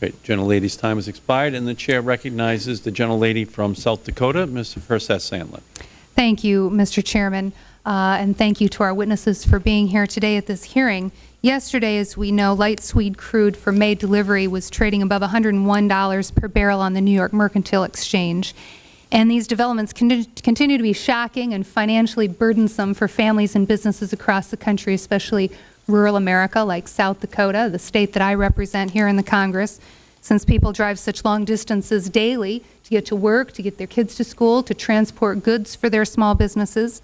Great. Gentlelady's time has expired, and the chair recognizes the gentlelady from South Dakota, Ms. Herseth Sandlin. Thank you, Mr. Chairman, and thank you to our witnesses for being here today at this hearing. Yesterday, as we know, light sweet crude for May delivery was trading above $101 per barrel on the New York Mercantile Exchange. And these developments continue to be shocking and financially burdensome for families and businesses across the country, especially rural America like South Dakota, the state that I represent here in the Congress, since people drive such long distances daily to get to work, to get their kids to school, to transport goods for their small businesses.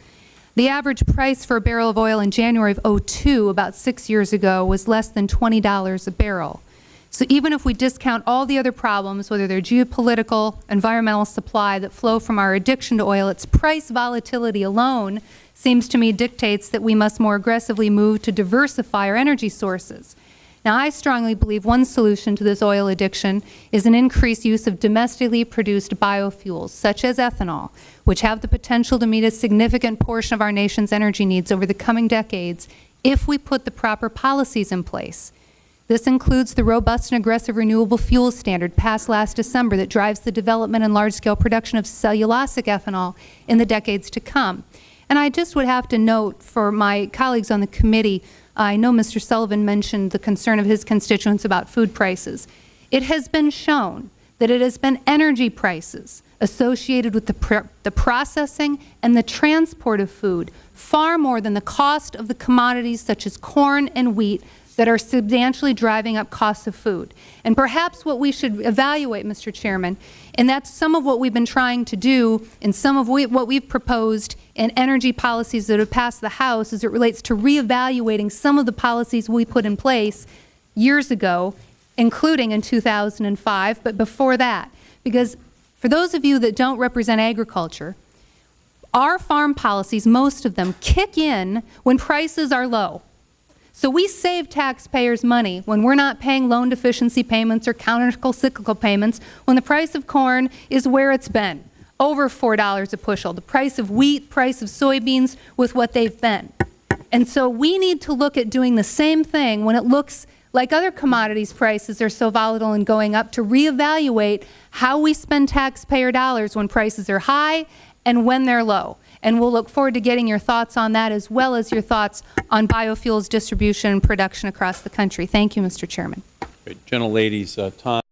The average price for a barrel of oil in January of 2002, about 6 years ago, was less than $20 a barrel. So even if we discount all the other problems, whether they're geopolitical, environmental, supply, that flow from our addiction to oil, its price volatility alone seems to me dictates that we must more aggressively move to diversify our energy sources. Now, I strongly believe one solution to this oil addiction is an increased use of domestically produced biofuels, such as ethanol, which have the potential to meet a significant portion of our nation's energy needs over the coming decades if we put the proper policies in place. This includes the robust and aggressive renewable fuels standard passed last December that drives the development and large-scale production of cellulosic ethanol in the decades to come. And I just would have to note for my colleagues on the committee, I know Mr. Sullivan mentioned the concern of his constituents about food prices. It has been shown that it has been energy prices associated with the processing and the transport of food far more than the cost of the commodities such as corn and wheat that are substantially driving up costs of food. And perhaps what we should evaluate, Mr. Chairman, and that's some of what we've been trying to do and some of what we've proposed in energy policies that have passed the House as it relates to reevaluating some of the policies we put in place years ago, including in 2005, but before that. Because for those of you that don't represent agriculture, our farm policies, most of them, kick in when prices are low. So we save taxpayers money when we're not paying loan deficiency payments or countercyclical payments when the price of corn is where it's been, over $4 a bushel, the price of wheat, price of soybeans with what they've been. And so we need to look at doing the same thing when it looks like other commodities prices are so volatile and going up, to reevaluate how we spend taxpayer dollars when prices are high and when they're low. And we'll look forward to getting your thoughts on that, as well as your thoughts on biofuels distribution and production across the country. Thank you, Mr. Chairman. Great. Gentlelady's time.